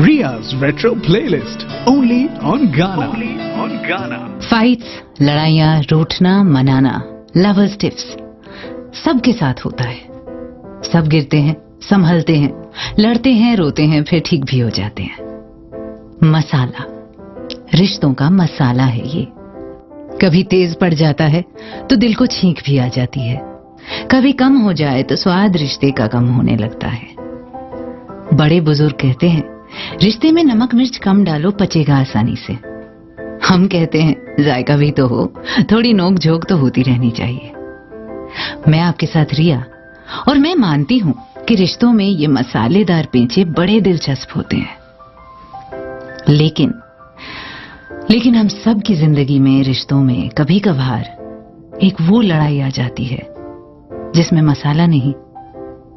Riya's Retro Playlist, only on Ghana. Fights, लड़ाइयाँ, रूठना, मनाना, lovers tips, सबके साथ होता है। सब गिरते हैं, संभलते हैं, लड़ते हैं, रोते हैं, फिर ठीक भी हो जाते हैं। मसाला, रिश्तों का मसाला है ये। कभी तेज पड़ जाता है तो दिल को छींक भी आ जाती है, कभी कम हो जाए तो स्वाद रिश्ते का कम होने लगता है। बड़े बुजुर्ग कहते हैं, रिश्ते में नमक मिर्च कम डालो, पचेगा आसानी से। हम कहते हैं, जायका भी तो हो, थोड़ी नोक झोंक तो होती रहनी चाहिए। मैं आपके साथ रिया, और मैं मानती हूं कि रिश्तों में ये मसालेदार पेंचे बड़े दिलचस्प होते हैं। लेकिन हम सब की जिंदगी में, रिश्तों में कभी कभार एक वो लड़ाई आ जाती है जिसमें मसाला नहीं,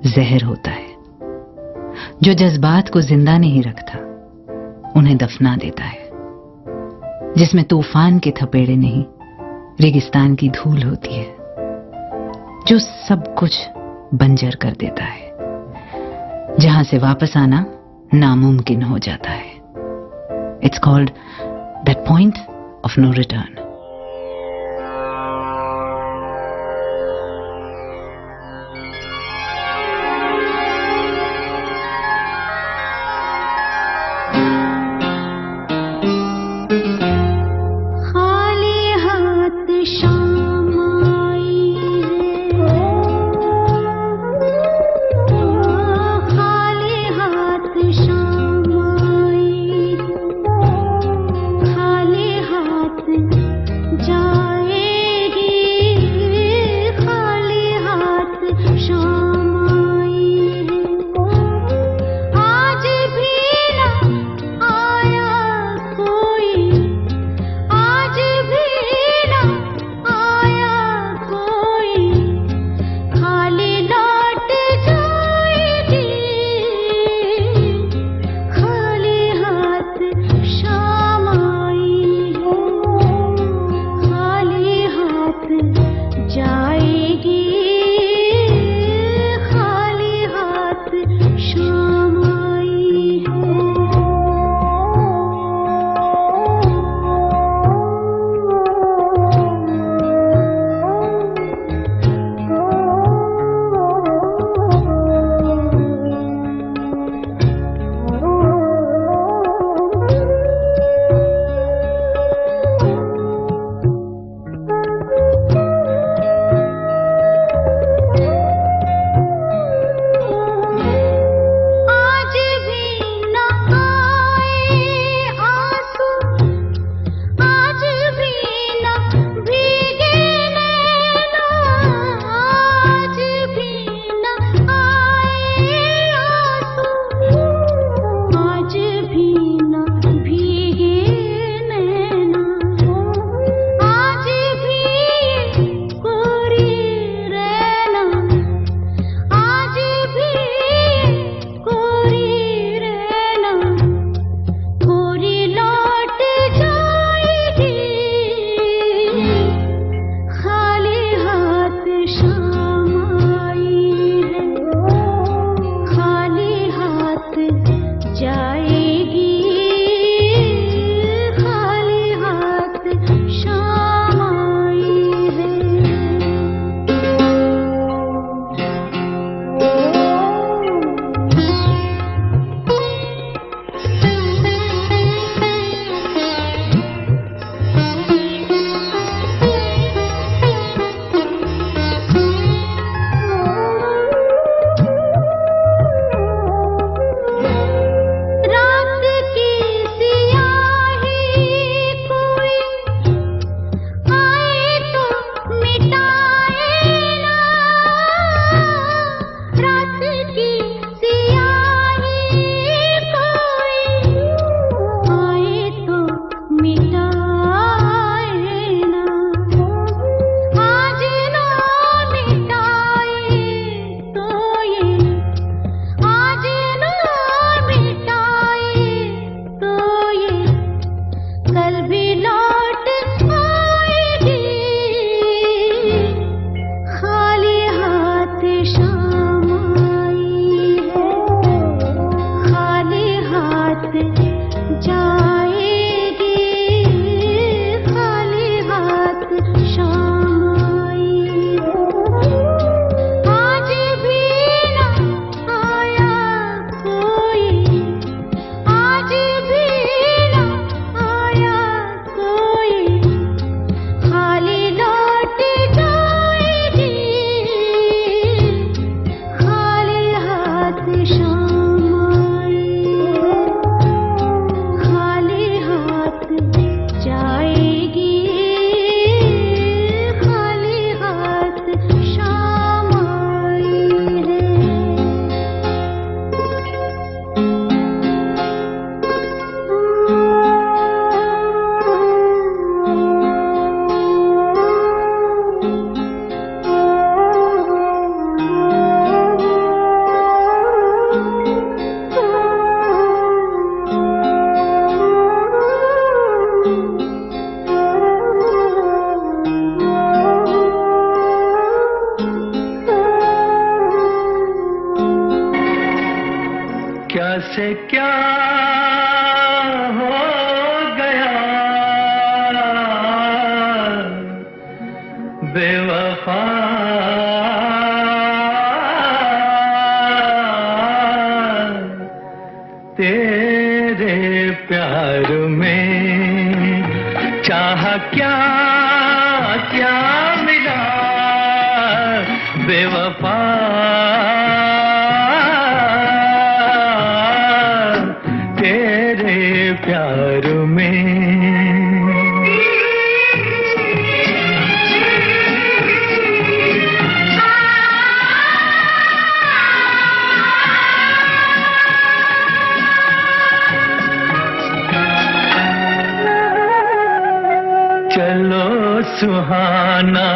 जहर होता है, जो जज्बात को जिंदा नहीं रखता, उन्हें दफना देता है। जिसमें तूफान के थपेड़े नहीं, रेगिस्तान की धूल होती है, जो सब कुछ बंजर कर देता है, जहां से वापस आना नामुमकिन हो जाता है। It's called that point of no return. से क्या हो गया बेवफा तेरे प्यार में चाहा क्या क्या मिला बेवफा तेरे प्यार में चलो सुहाना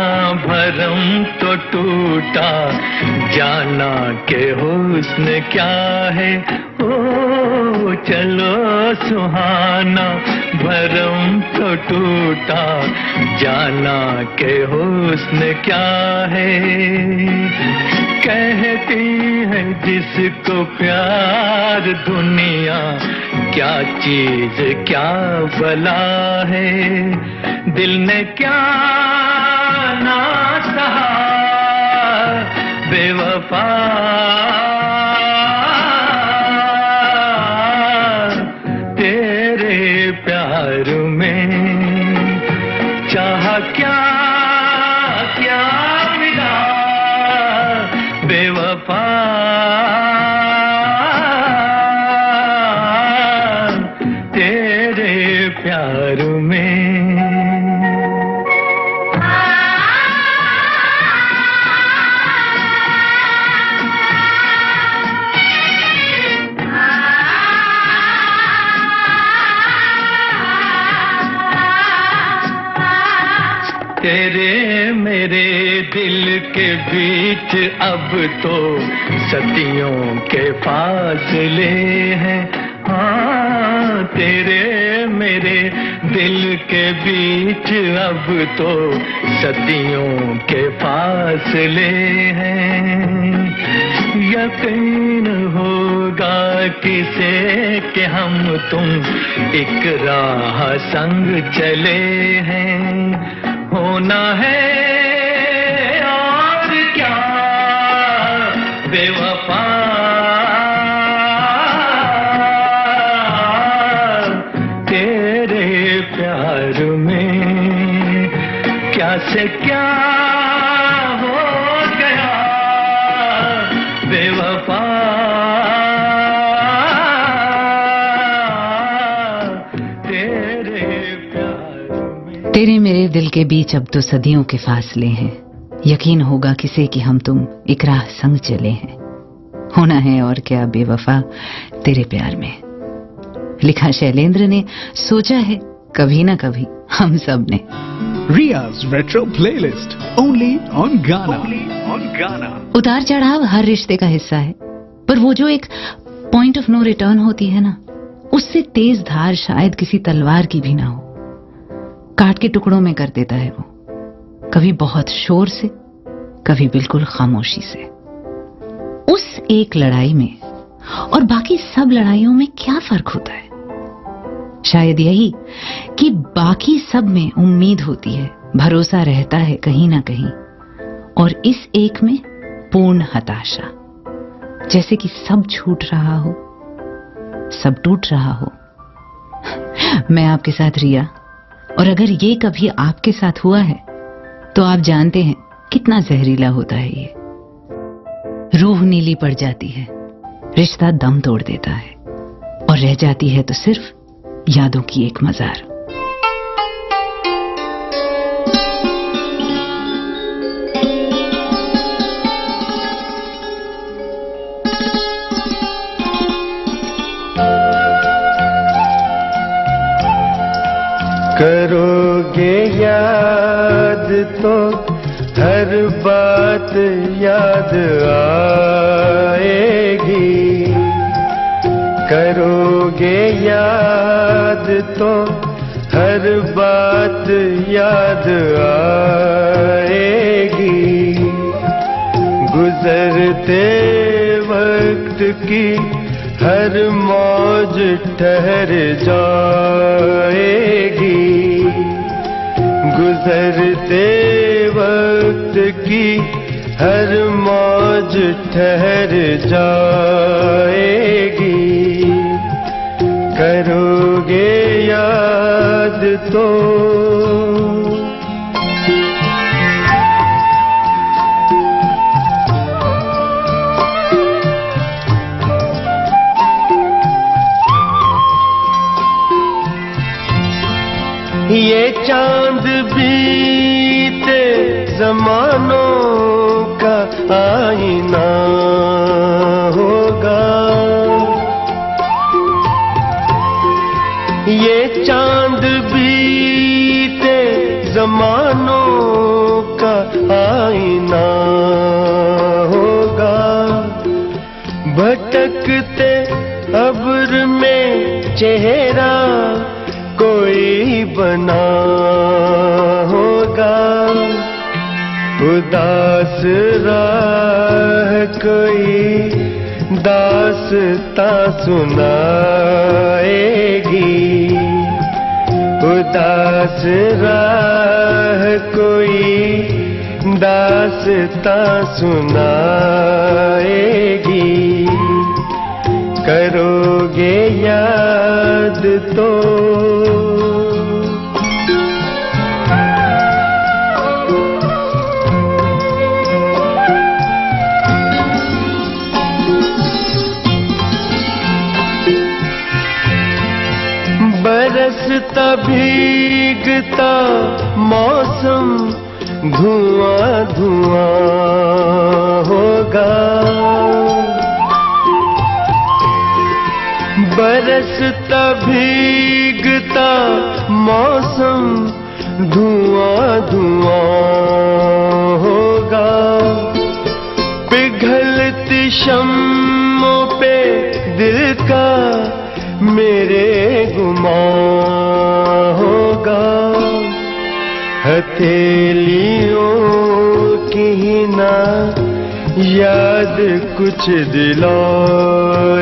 भरम तो टूटा जाना के हुस्न क्या है ओ चलो सुहाना भरम तो टूटा जाना के हुस्न क्या है कहती है जिसको प्यार दुनिया क्या चीज क्या भला है दिल ने क्या ना सहा बेवफा तेरे प्यार में चाहा क्या क्या मिला बेवफा तेरे प्यार में तेरे मेरे दिल के बीच अब तो सदियों के फासले हैं हाँ तेरे मेरे दिल के बीच अब तो सदियों के फासले हैं यकीन होगा किसे कि हम तुम एक राह संग चले हैं होना है और क्या बेवफा तेरे प्यार में क्या से क्या हो गया बेवफा तेरे प्यार में तेरे मेरे दिल के बीच अब तो सदियों के फासले हैं यकीन होगा किसे कि हम तुम एक राह संग चले हैं होना है और क्या बेवफा तेरे प्यार में लिखा शैलेंद्र ने सोचा है कभी ना कभी हम सब ने Ria's Retro Playlist only on Ghana. उतार चढ़ाव हर रिश्ते का हिस्सा है पर वो जो एक पॉइंट ऑफ नो रिटर्न होती है ना उससे तेज धार शायद किसी तलवार की भी ना हो काट के टुकड़ों में कर देता है वो कभी बहुत शोर से कभी बिल्कुल खामोशी से उस एक लड़ाई में और बाकी सब लड़ाइयों में क्या फर्क होता है शायद यही कि बाकी सब में उम्मीद होती है भरोसा रहता है कहीं ना कहीं और इस एक में पूर्ण हताशा जैसे कि सब छूट रहा हो सब टूट रहा हो मैं आपके साथ रिया और अगर ये कभी आपके साथ हुआ है तो आप जानते हैं कितना जहरीला होता है ये रूह नीली पड़ जाती है रिश्ता दम तोड़ देता है और रह जाती है तो सिर्फ यादों की एक मजार करोगे याद तो हर बात याद आएगी करोगे याद तो हर बात याद आएगी गुजरते वक्त की हर मौज ठहर जाएगी, गुजरते वक्त की हर मौज ठहर जाएगी। करोगे याद तो ये चांद बीते जमानों का आईना होगा, ये चांद बीते जमानों का आईना होगा। भटकते अब्र में चेहरा कोई बना होगा, उदास राह कोई दास्तां सुनाएगी, उदास राह कोई दास्तां सुनाएगी। करोगे याद तो बरसता भीगता मौसम धुआं धुआं होगा, बरसता भीगता मौसम धुआं धुआं होगा। पिघलती शम्मों पे दिल का मेरे गुमां होगा, हथेलियों की ना याद कुछ दिलाएगी,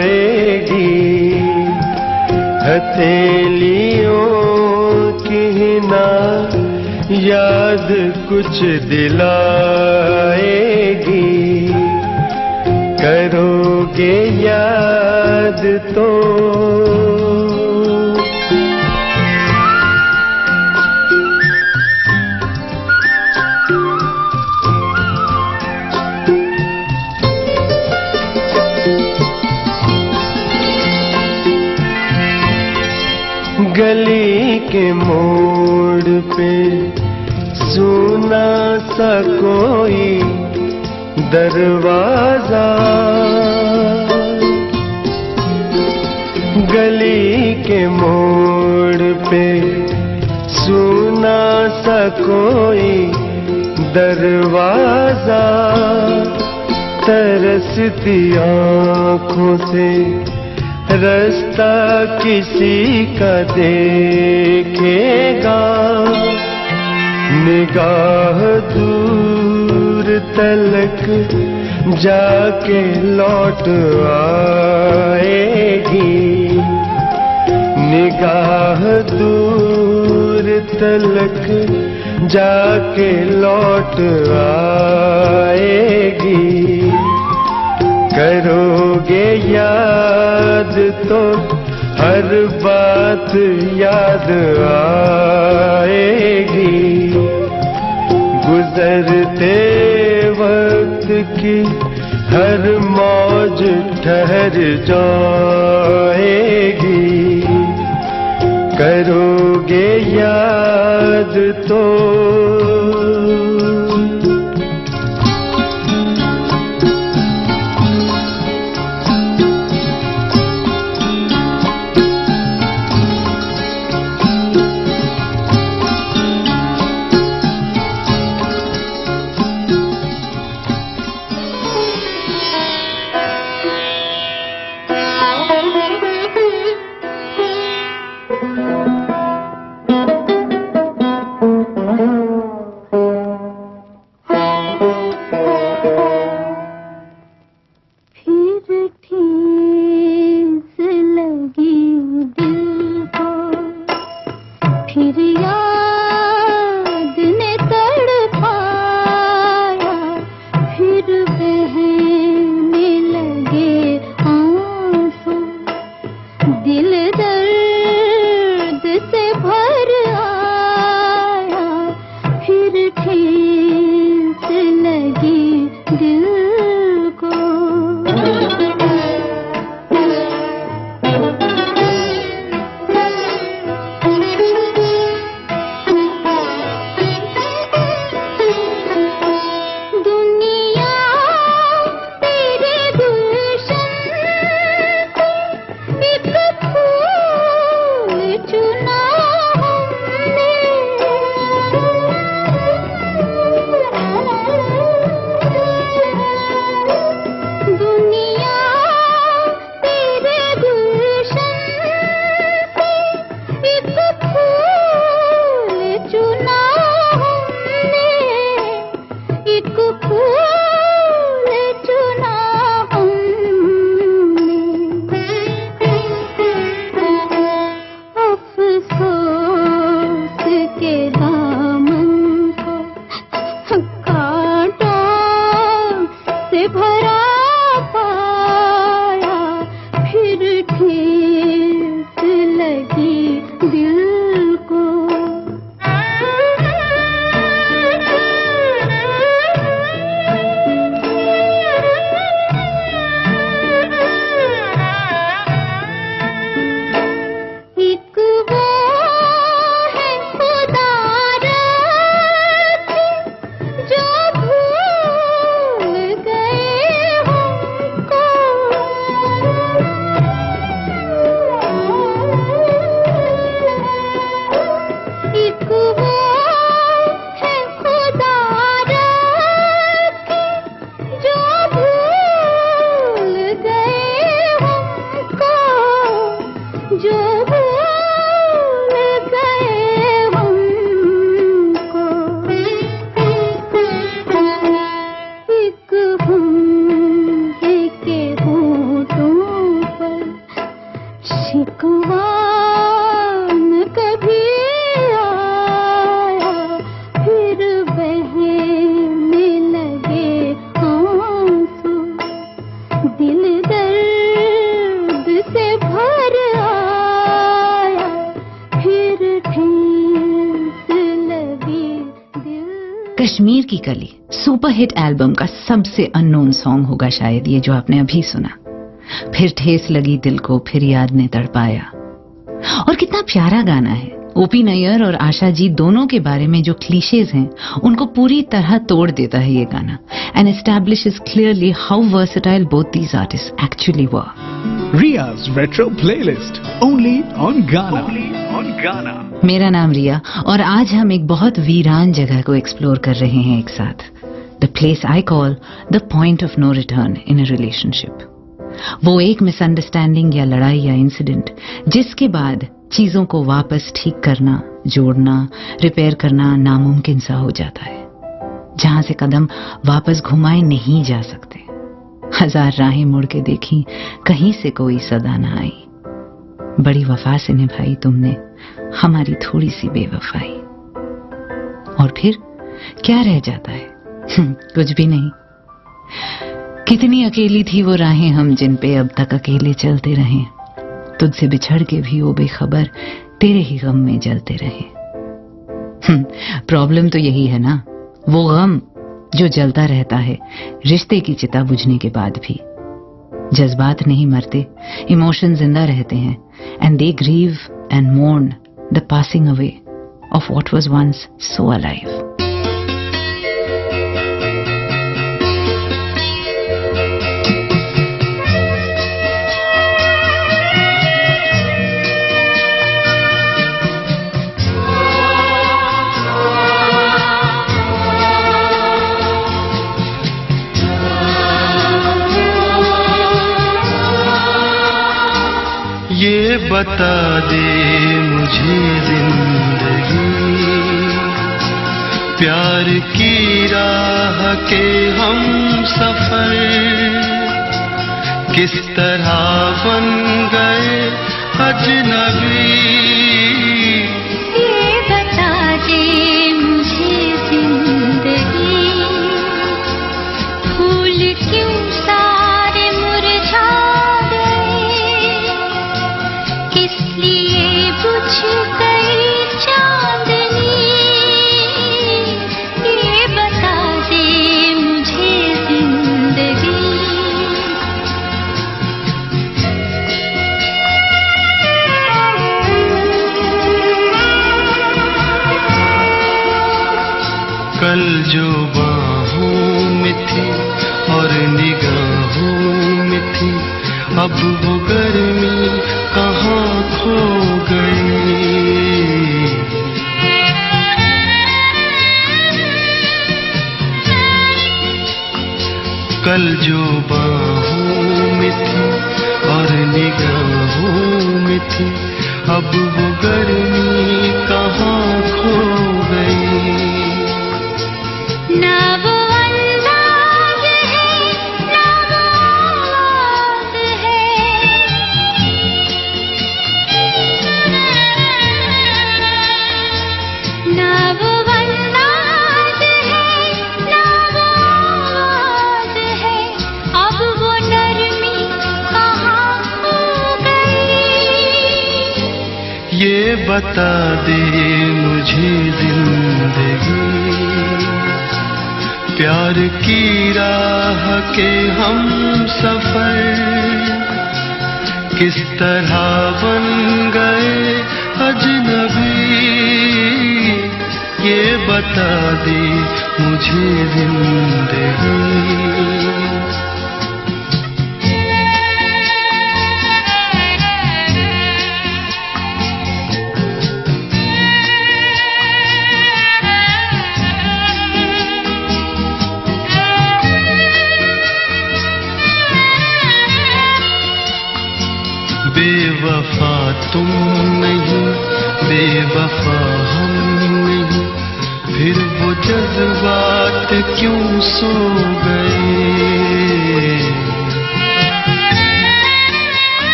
हथेलियों की ना याद कुछ दिलाएगी। करोगे याद तो गली के मोड़ पे सुना सा कोई दरवाजा, गली के मोड़ पे सुना सा कोई दरवाजा, तरसती आँखों से रास्ता किसी का देखेगा, निगाह दूर तलक जाके लौट आएगी, निगाह दूर तलक जाके लौट आएगी। करोगे याद तो हर बात याद आएगी, गुजरते वक्त की हर मौज ठहर जाएगी। करोगे याद तो दिल दर्द से भर आया, फिर ठेस लगी दिल को। कश्मीर की कली सुपरहिट एल्बम का सबसे अननोन सॉन्ग होगा शायद ये जो आपने अभी सुना। फिर ठेस लगी दिल को, फिर याद ने तड़पाया। और कितना प्यारा गाना है। ओपी नैयर और आशा जी दोनों के बारे में जो क्लीशेज हैं उनको पूरी तरह तोड़ देता है ये गाना and establishes clearly how versatile both these artist actually were. Ria's Retro Playlist, only on Ghana. मेरा नाम रिया और आज हम एक बहुत वीरान जगह को एक्सप्लोर कर रहे हैं एक साथ। The place I call the point of no return in a relationship. वो एक मिसअंडरस्टैंडिंग या लड़ाई या इंसिडेंट जिसके बाद चीजों को वापस ठीक करना, जोड़ना, रिपेयर करना नामुमकिन सा हो जाता है, जहां से कदम वापस घुमाए नहीं जा सकते। हजार राहें मुड़ के देखी, कहीं से कोई सदा न आई। बड़ी वफा से निभाई तुमने हमारी थोड़ी सी बेवफाई। और फिर क्या रह जाता है? कुछ भी नहीं। कितनी अकेली थी वो राहें हम जिन पे अब तक अकेले चलते रहे। तुझसे बिछड़ के भी वो बेखबर तेरे ही गम में जलते रहे। प्रॉब्लम तो यही है ना, वो गम जो जलता रहता है रिश्ते की चिता बुझने के बाद भी। जज्बात नहीं मरते, इमोशन जिंदा रहते हैं and they grieve and mourn the passing away of what was once so alive. ये बता दे मुझे जिंदगी, प्यार की राह के हम सफर किस तरह बन गए अजनबी। ये बता दे मुझे जिंदगी, फूल क्यों सारे मुरझा गए, किस लिए बुझ गई चांदनी, ये बता दे मुझे जिंदगी। कल जो बाहों में थी और निगाहों में थी, अब वो गर्मी कहाँ खो गई। कल जो बाहों में थी और निगाहों में थी, अब वो गर्मी कहाँ खो गई। ना वो अंदाज है, ना वो आवाज है, ना वो अंदाज है, ना वो आवाज है, अब वो नरमी कहाँ खो गई। ये बता दे मुझे जिंदगी, प्यार की राह के हम सफर किस तरह बन गए अजनबी। ये बता दे मुझे जिंदगी। बेवफा तुम नहीं, बेवफा हम नहीं, फिर वो जज्बात क्यों सो गए।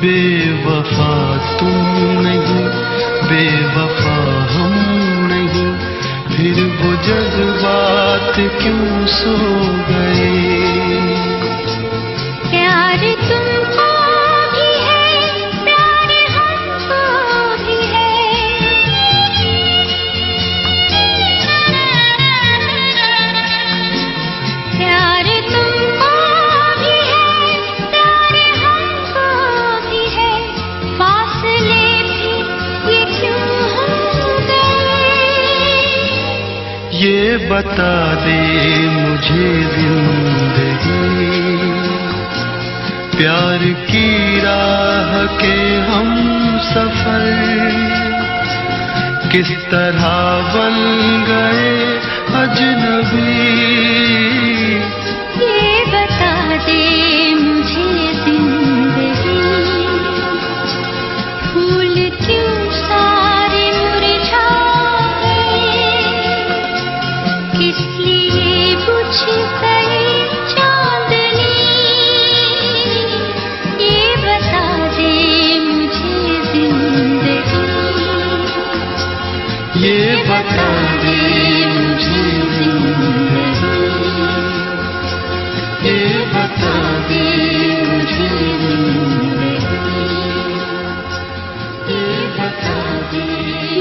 बेवफा तुम नहीं, बेवफा हम नहीं, फिर वो जज्बात क्यों सो गए। प्यार तुमको भी है, प्यार हमको भी है, प्यार तुमको भी है, प्यार हमको भी है, फासले भी ये क्यों हो गए। ये बता दे मुझे जिंदगी, प्यार की राह के हम सफर किस तरह बन गए अजनबी। ये बता दे मुझे जिंदगी, फूल क्यों सारे मुरझा गए, किस लिए बुझ गई चांदनी। ये बता दे मुझे जिंदगी, ये बता दे मुझे जिंदगी, ये बता दे मुझे जिंदगी, ये बता दे।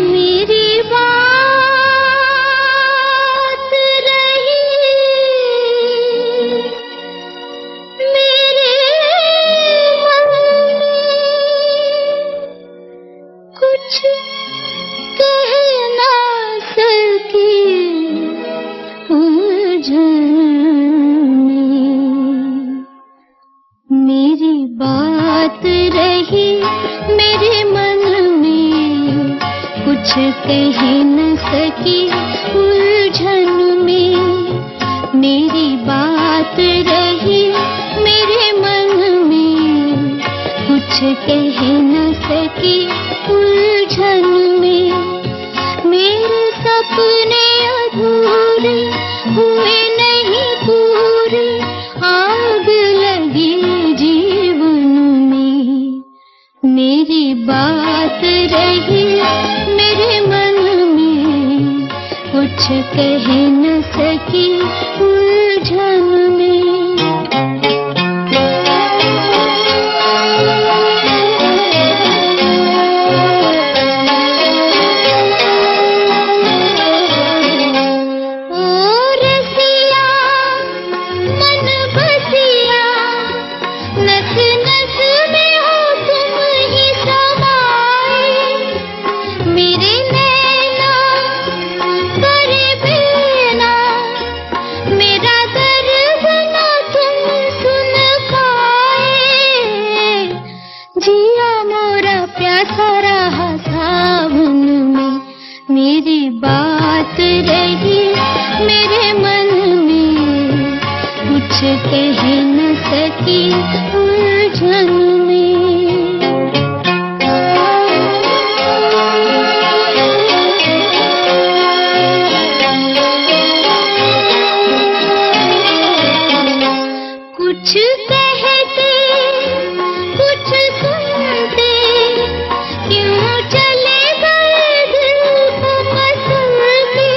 मेरी बात रही मेरे मन में, कुछ कह ना सकी उलझन में। मेरी बात रही मेरे मन में, कुछ कह न सकी उलझन में। मेरी बात रही मेरे मन में, कुछ कह न सकी उलझन में। मेरे सपने अधूरे हुए नहीं पूरे, आग लगी जीवन में। मेरी बात रही मेरे मन में, कुछ कह न सकी उलझन में। नस में हो तुम ही समाए, मेरे नैना करे बिना मेरा दर्द ना तुम सुन पाए। जिया मोरा प्यासा रहा सावन में, मेरी बात रही मेरे मन में, कुछ कह न सकी उलझन में। कुछ कहते कुछ सुनते, क्यों चले गए दिल को मसलते।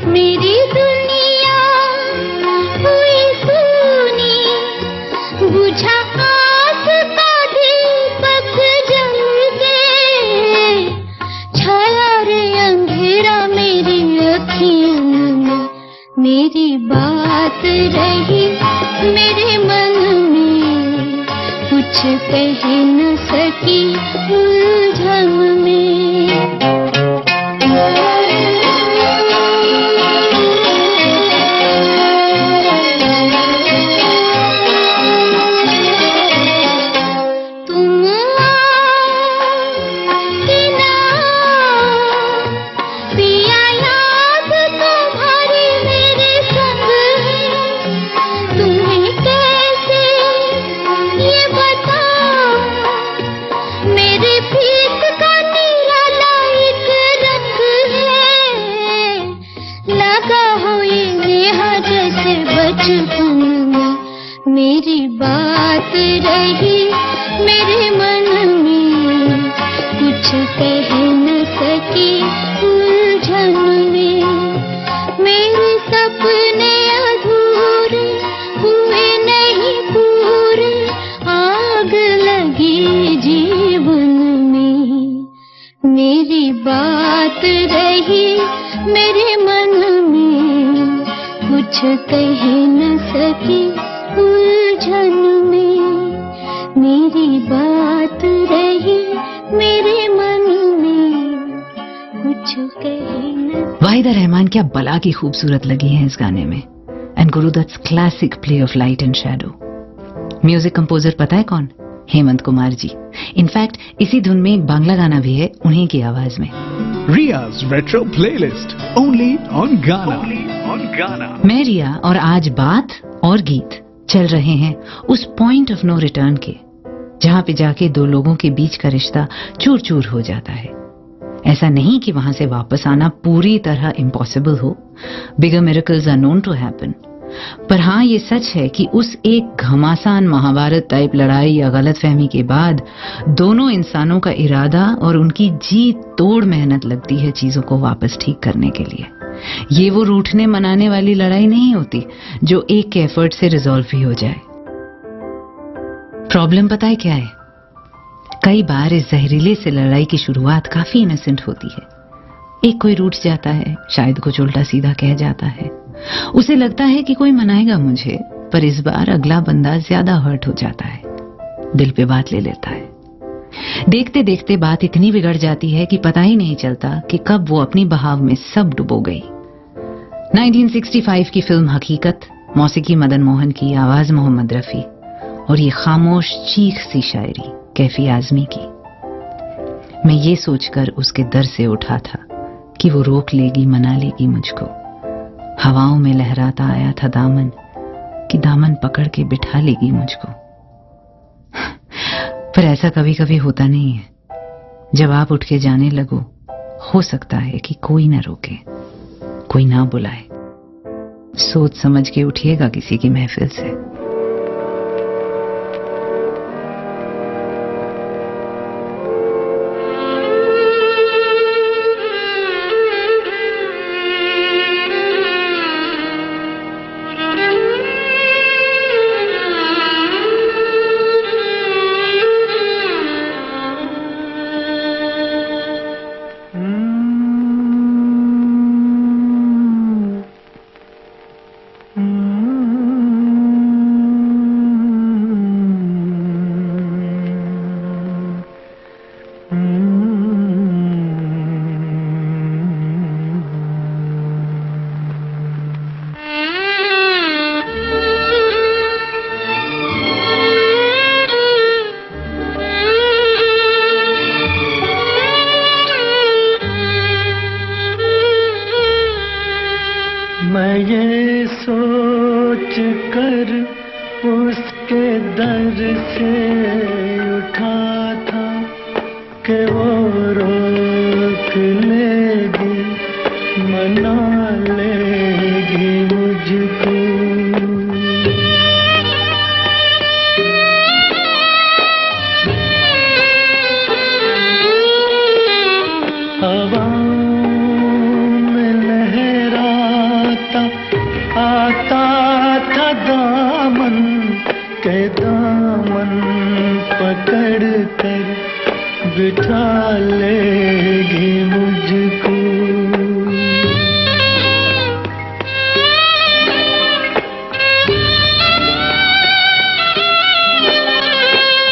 मेरी दुनिया हुई सूनी, बुझा आस का दीपक जल के, छाया रे अंधेरा मेरी अखियों में, मेरी बात रही मेरे मन में, कुछ कह न सकी उलझन में। तुम कि ना पिया याद तुम्हारी मेरे संग है, तुम्हें कैसे ये बताऊं, मेरे प्रीत का निराला एक रंग है। लगा हो ये नेहा जैसे बचपन में, मेरी बात रही मेरे मन में, कुछ कह न सकी उलझन में। मेरे सपने अधूरे हुए नहीं पूरे, आग लगी जीवन में, मेरी बात रही मेरे मन में, कुछ कह न सकी उलझन में। मेरी बात रही मेरे मन में, कुछ कह न। वाहिदा रहमान क्या बला की खूबसूरत लगी है इस गाने में। And Guru Dutt's classic play of light and shadow. Music composer पता है कौन? हेमंत कुमार जी। इनफैक्ट इसी धुन में एक बांग्ला गाना भी है उन्हीं की आवाज में। Riya's Retro Playlist only on Ghana. मैं रिया और आज बात और गीत चल रहे हैं उस पॉइंट ऑफ नो रिटर्न के, जहां पे जाके दो लोगों के बीच का रिश्ता चूर चूर हो जाता है। ऐसा नहीं कि वहां से वापस आना पूरी तरह इम्पॉसिबल हो, bigger miracles are known to happen, पर हाँ ये सच है कि उस एक घमासान महाभारत टाइप लड़ाई या गलतफहमी के बाद दोनों इंसानों का इरादा और उनकी जी तोड़ मेहनत लगती है चीजों को वापस ठीक करने के लिए। ये वो रूठने मनाने वाली लड़ाई नहीं होती जो एक के एफर्ट से रिजॉल्व भी हो जाए। प्रॉब्लम पता है क्या है? कई बार इस जहरीले से लड़ाई की शुरुआत काफी इनोसेंट होती है। एक कोई रूठ जाता है, शायद कुछ उल्टा सीधा कह जाता है, उसे लगता है कि कोई मनाएगा मुझे, पर इस बार अगला बंदा ज्यादा हर्ट हो जाता है, दिल पे बात ले लेता है। देखते देखते बात इतनी बिगड़ जाती है कि पता ही नहीं चलता कि कब वो अपनी बहाव में सब डुबो गई। 1965 की फिल्म हकीकत, मौसीकी मदन मोहन की, आवाज मोहम्मद रफी, और ये खामोश चीख सी शायरी कैफी आजमी की। मैं ये सोचकर उसके दर से उठा था कि वो रोक लेगी, मना लेगी मुझको। हवाओं में लहराता आया था दामन कि दामन पकड़ के बिठा लेगी मुझको। पर ऐसा कभी कभी होता नहीं है। जब आप उठ के जाने लगो, हो सकता है कि कोई ना रोके, कोई ना बुलाए। सोच समझ के उठिएगा किसी की महफिल से। प्यार से उठा था कि वो रोक लेगी, मना लेगी मुझको। आता था दामन के दामन पकड़ कर बिठा लेगी मुझको।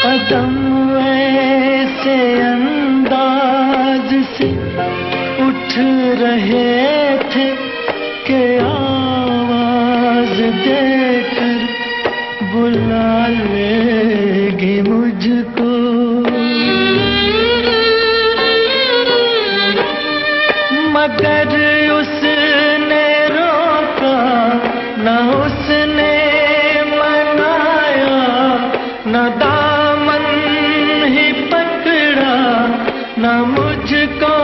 कदम ऐसे अंदाज से उठ रहे थे कि देकर बुला लेगी मुझको। मगर उसने रोका न उसने मनाया, न दामन ही पकड़ा न मुझको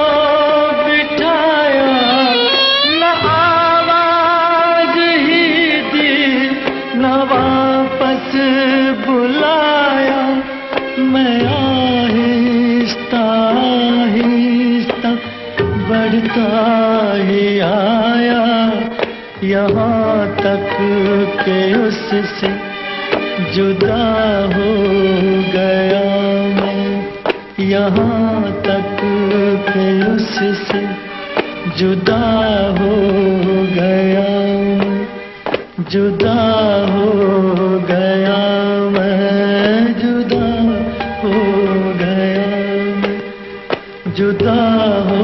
बिठाया, न आवाज ही दी न वापस बुलाया। मैं आहिस्ता आहिस्ता बढ़ता ही आया, यहाँ तक के उससे जुदा हो गया मैं, यहाँ तक के उससे जुदा हो गया मैं, जुदा हो गया मैं, जुदा हो गया मैं, जुदा हो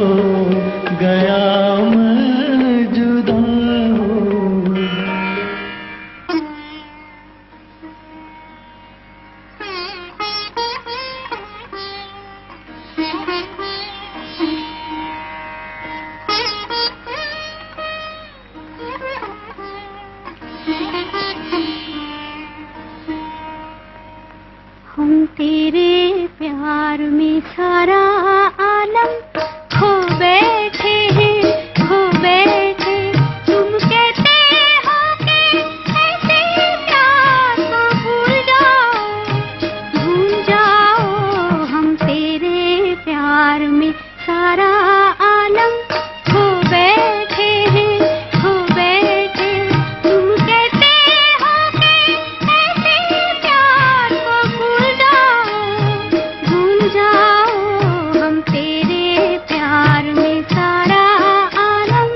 गया मैं, जुदा हो गया। हम तेरे प्यार में सारा आलम खो बैठे हैं, खो बैठे। तुम कहते हो कि ऐसे प्यार को भूल जाओ। हम तेरे प्यार में सारा आलम खो बैठे हैं, खो बैठे। तुम कहते हो कि ऐसे प्यार को भूल जाओ। हम तेरे प्यार में सारा आलम।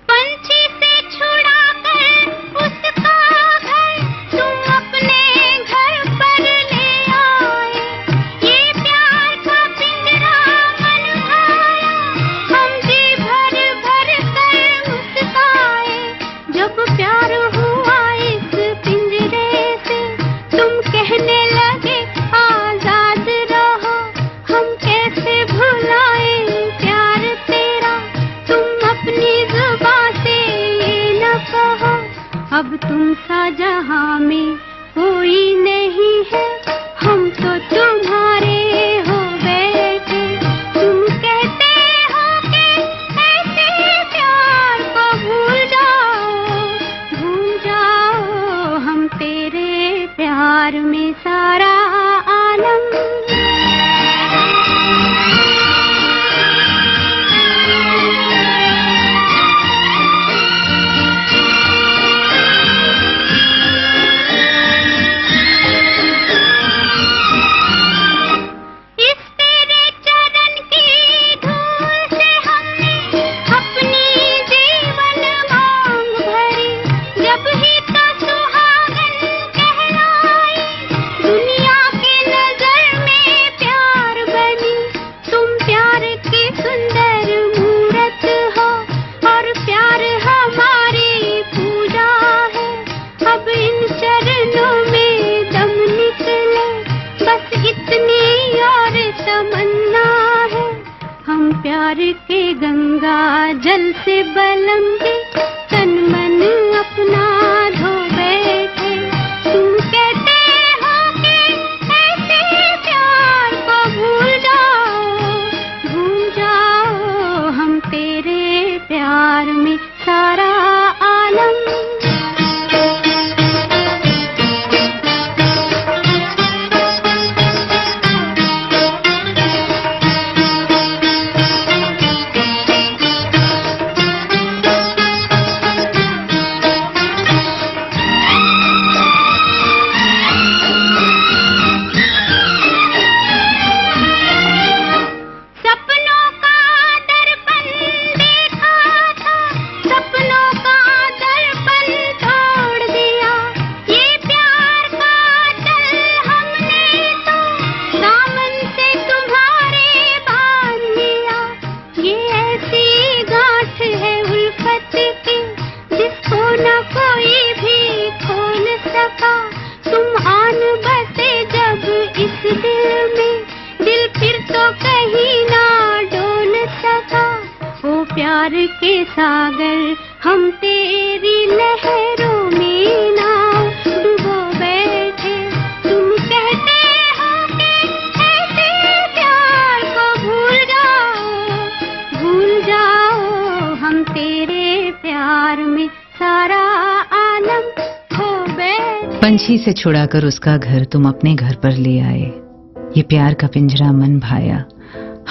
पंछी से छुड़ा कर उसका घर तुम अपने घर पर ले आए। ये प्यार का पिंजरा मन भाया, हम जी भर भर कर मुस्काए। जब प्यार हुआ इस पिंजरे से, तुम कहने लगे आजाद रहो। हम कैसे भुलाए प्यार तेरा, तुम अपनी जुबां से ये न कहो। अब तुम सा जहां में कोई नहीं है, हम तो तुम्हारे हो बैठे। तुम कहते हो कि ऐसे प्यार को भूल जाओ। हम तेरे प्यार में सारा आलम। जल से बलम के तन मन अपना धो बैठे। तुम कहते हो कि ऐसे प्यार को भूल जाओ हम तेरे प्यार में सारा आलम। प्यार के सागर हम तेरी लहरों में नाव डुबो बैठे। तुम कहते हो कि ऐसे प्यार को भूल जाओ हम तेरे प्यार में सारा आलम खो बैठे। पंछी से छुड़ाकर उसका घर तुम अपने घर पर ले आए। ये प्यार का पिंजरा मन भाया,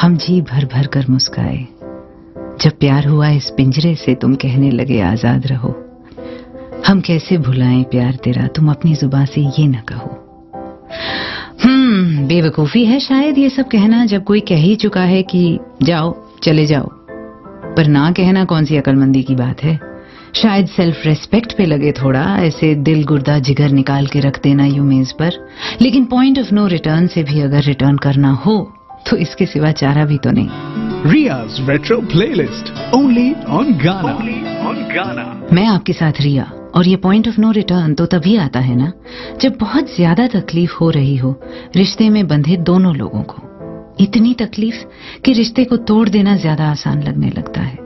हम जी भर भर कर मुस्काए। जब प्यार हुआ इस पिंजरे से तुम कहने लगे आजाद रहो। हम कैसे भुलाएं प्यार तेरा, तुम अपनी जुबान से ये न कहो। बेवकूफी है शायद ये सब कहना जब कोई कह ही चुका है कि जाओ चले जाओ। पर ना कहना कौन सी अक्लमंदी की बात है। शायद सेल्फ रेस्पेक्ट पे लगे थोड़ा, ऐसे दिल गुर्दा जिगर निकाल के रख देना यूं मेज पर। लेकिन पॉइंट ऑफ नो रिटर्न से भी अगर रिटर्न करना हो तो इसके सिवा चारा भी तो नहीं। Ria's Retro Playlist only on Ghana. मैं आपके साथ रिया, और ये पॉइंट ऑफ नो रिटर्न तो तभी आता है ना जब बहुत ज्यादा तकलीफ हो रही हो रिश्ते में बंधे दोनों लोगों को। इतनी तकलीफ कि रिश्ते को तोड़ देना ज्यादा आसान लगने लगता है।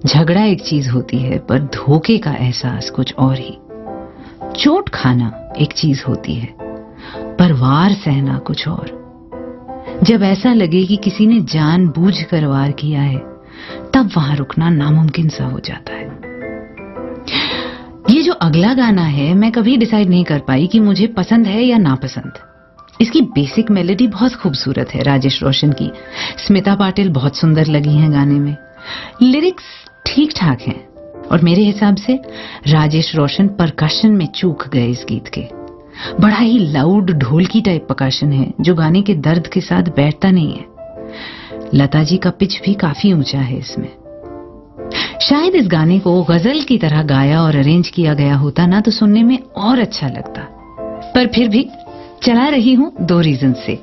झगड़ा एक चीज होती है पर धोखे का एहसास कुछ और ही। चोट खाना एक चीज होती है पर वार सहना कुछ और। जब ऐसा लगे कि किसी ने जानबूझकर वार किया है तब वहां रुकना नामुमकिन सा हो जाता है। ये जो अगला गाना है मैं कभी डिसाइड नहीं कर पाई कि मुझे पसंद है या नापसंद। इसकी बेसिक मेलोडी बहुत खूबसूरत है, राजेश रोशन की। स्मिता पाटिल बहुत सुंदर लगी हैं गाने में। लिरिक्स ठीक ठाक हैं और मेरे हिसाब से राजेश रोशन परकशन में चूक गए इस गीत के। बड़ा ही लाउड ढोलकी टाइप परकशन है जो गाने के दर्द के साथ बैठता नहीं है। लता जी का पिच भी काफी ऊंचा है इसमें। शायद इस गाने को गजल की तरह गाया और अरेंज किया गया होता ना तो सुनने में और अच्छा लगता। पर फिर भी चला रही हूं दो रीजन से।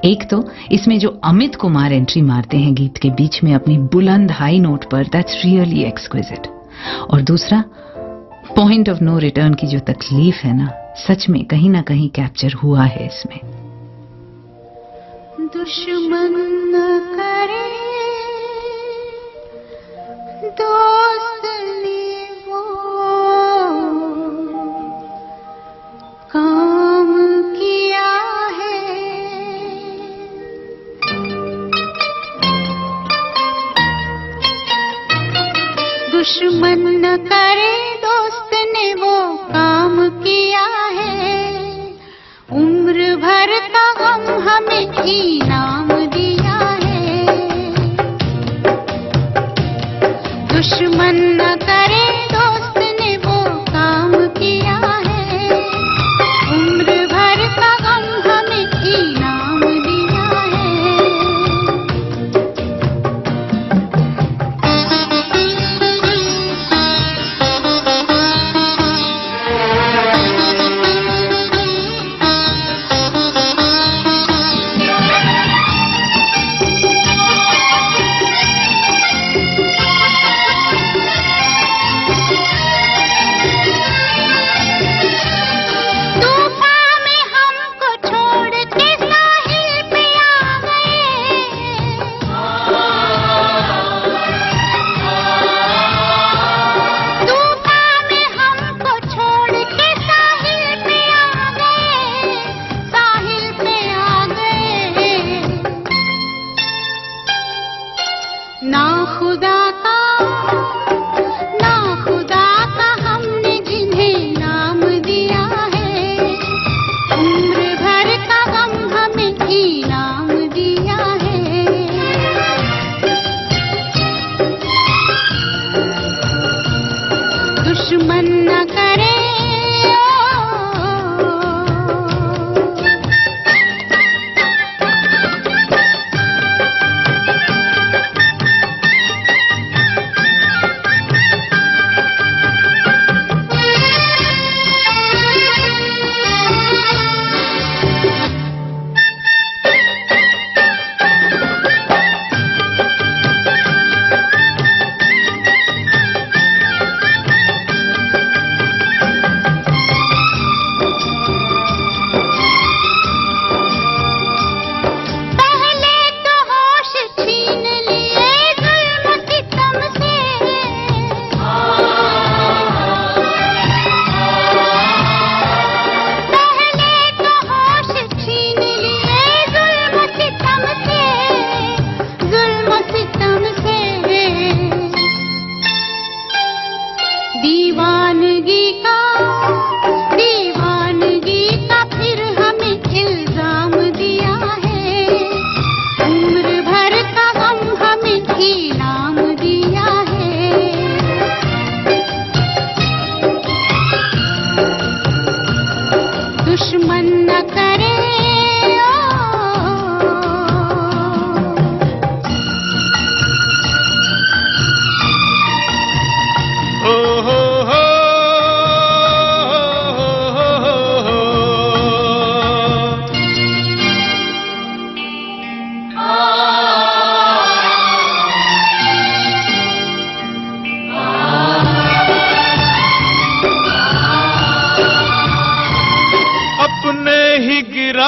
एक तो इसमें जो अमित कुमार एंट्री मारते हैं गीत के बीच में अपनी बुलंद हाई नोट पर, दैट्स रियली एक्सक्विजिट। और दूसरा पॉइंट ऑफ नो रिटर्न की जो तकलीफ है ना, सच में कहीं ना कहीं कैप्चर हुआ है इसमें। दुश्मन न करे दोस्त ने वो काम किया है। दुश्मन न करे दोस्त ने वो काम किया है। उम्र भर का गम हमें इनाम दिया है। दुश्मन न करे दोस्त ने वो काम किया है। उम्र भर का गम हमें इनाम दिया है।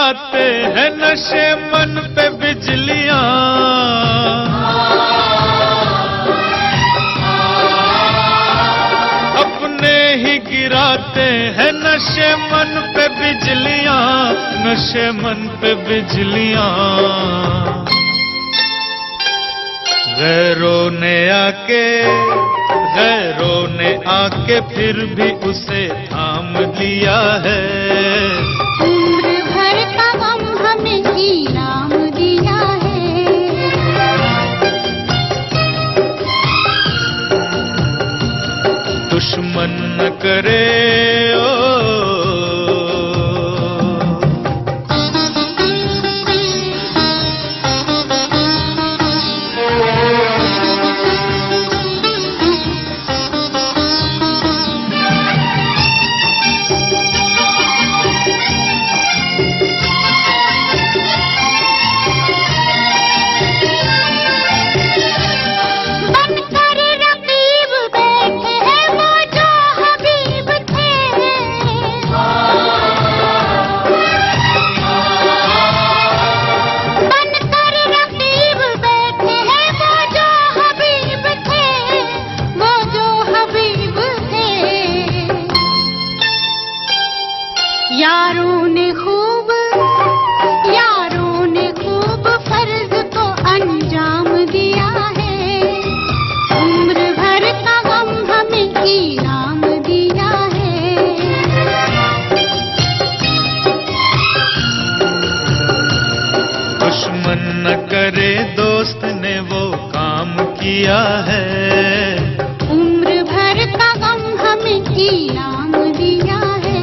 गिराते हैं नशे मन पे बिजलियां, अपने ही गिराते हैं नशे मन पे बिजलियां, नशे मन पे बिजलियां। गैरों ने आके फिर भी उसे थाम लिया है। उम्र भर का गम हमें इनाम दिया है। दुश्मन न करे यारों ने खूब फर्ज को अंजाम दिया है। उम्र भर का गम हमें इनाम दिया है। दुश्मन न करे दोस्त ने वो काम किया है। उम्र भर का गम हमें इनाम दिया है।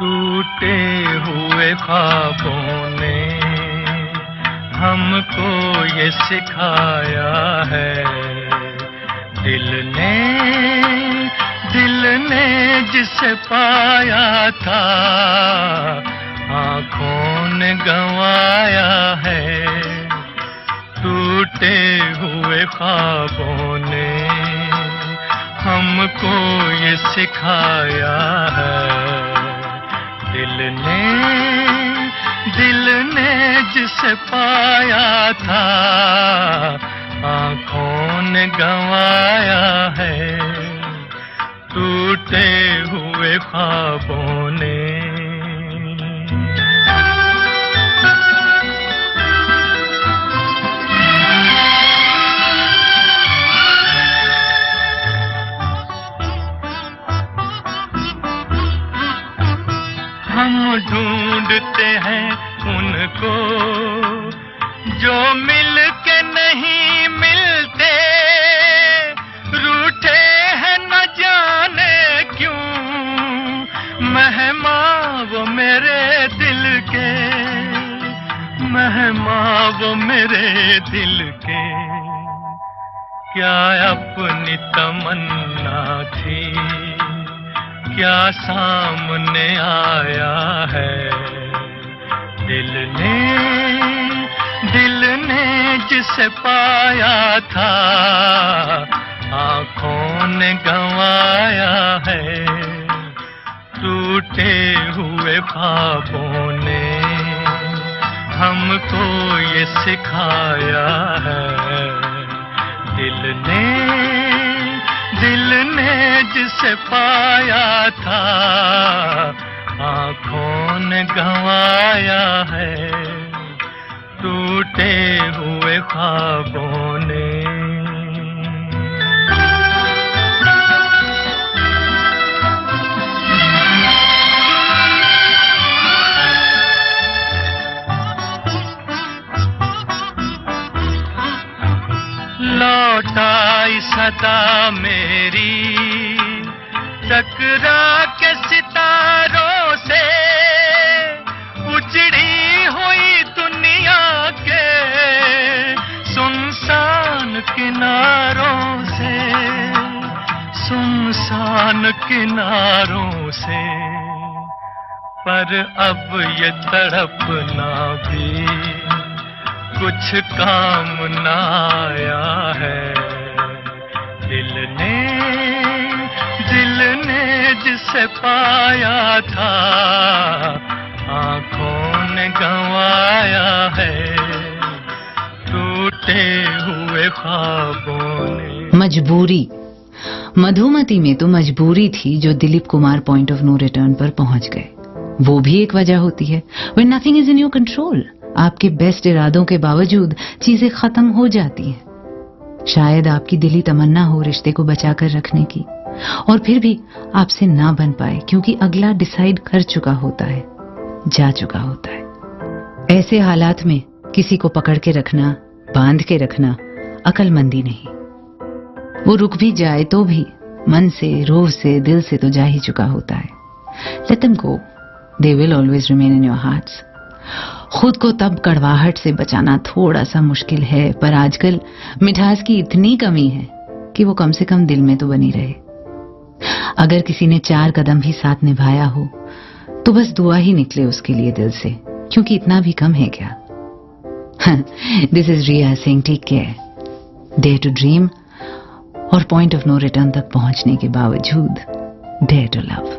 टूटे हुए ख्वाबों ने हमको ये सिखाया है। दिल ने जिसे पाया था आँखों ने गंवाया है। टूटे हुए ख्वाबों ने हमको ये सिखाया है। दिल ने जिसे पाया था आँखों ने गंवाया है। टूटे हुए ख्वाबों ने। हम ढूंढते हैं उनको जो मिल के नहीं मिलते। रूठे हैं न जाने क्यों मेहमान वो मेरे दिल के, मेहमान वो मेरे दिल के। क्या अपनी तमन्ना थी क्या सामने आया है। दिल ने जिसे पाया था आँखों ने गंवाया है। टूटे हुए ख्वाबों ने हमको ये सिखाया है। दिल ने जिसे पाया था आँखों ने गंवाया है। टूटे हुए ख्वाबों ने। लौटाई सदा मेरी टकरा के सितारों से। उजड़ी हुई दुनिया के सुनसान किनारों से, सुनसान किनारों से। पर अब ये तड़पना भी कुछ काम ना आया है। दिल ने जिसे पाया था आंखों ने गंवाया है, टूटे हुए ख्वाबों ने। मजबूरी। मधुमती में तो मजबूरी थी जो Dilip Kumar point of no return पर पहुंच गए। वो भी एक वजह होती है। When nothing is in your control, आपके बेस्ट इरादों के बावजूद चीजें खत्म हो जाती हैं। शायद आपकी दिली तमन्ना हो रिश्ते को बचाकर रखने की, और फिर भी आपसे ना बन पाए क्योंकि अगला डिसाइड कर चुका होता है, जा चुका होता है। ऐसे हालात में किसी को पकड़ के रखना, बांध के रखना अकलमंदी नहीं। वो रुक भी जाए तो भी मन से, रूह से, दिल से तो जा ही चुका होता है। Let them go. They will always remain in your hearts. खुद को तब कड़वाहट से बचाना थोड़ा सा मुश्किल है, पर आजकल मिठास की इतनी कमी है कि वो कम से कम दिल में तो बनी रहे। अगर किसी ने 4 कदम भी साथ निभाया हो तो बस दुआ ही निकले उसके लिए दिल से, क्योंकि इतना भी कम है क्या। This is Riya Singh, take care, dare to dream, और पॉइंट ऑफ नो रिटर्न तक पहुंचने के बावजूद डेयर टू लव।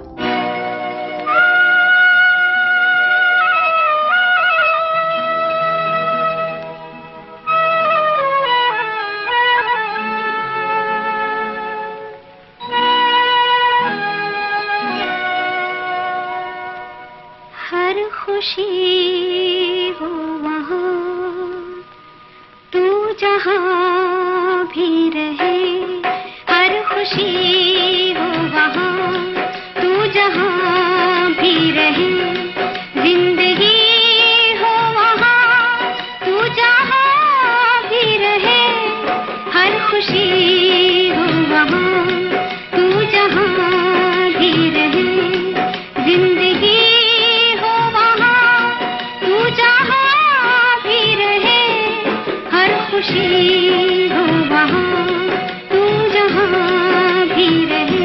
हर खुशी हो वहाँ तू जहाँ भी रहे, हर खुशी हो वहाँ तू जहाँ भी रहे, जिंदगी हो वहाँ तू जहाँ भी रहे, हर खुशी हो वहाँ तू जहाँ भी रहे, जिंदगी हो वहाँ तू जहाँ भी रहे, हर खुशी हो वहाँ तू जहाँ भी रहे।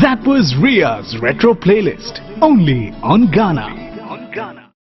That was Ria's Retro Playlist, only on Ghana.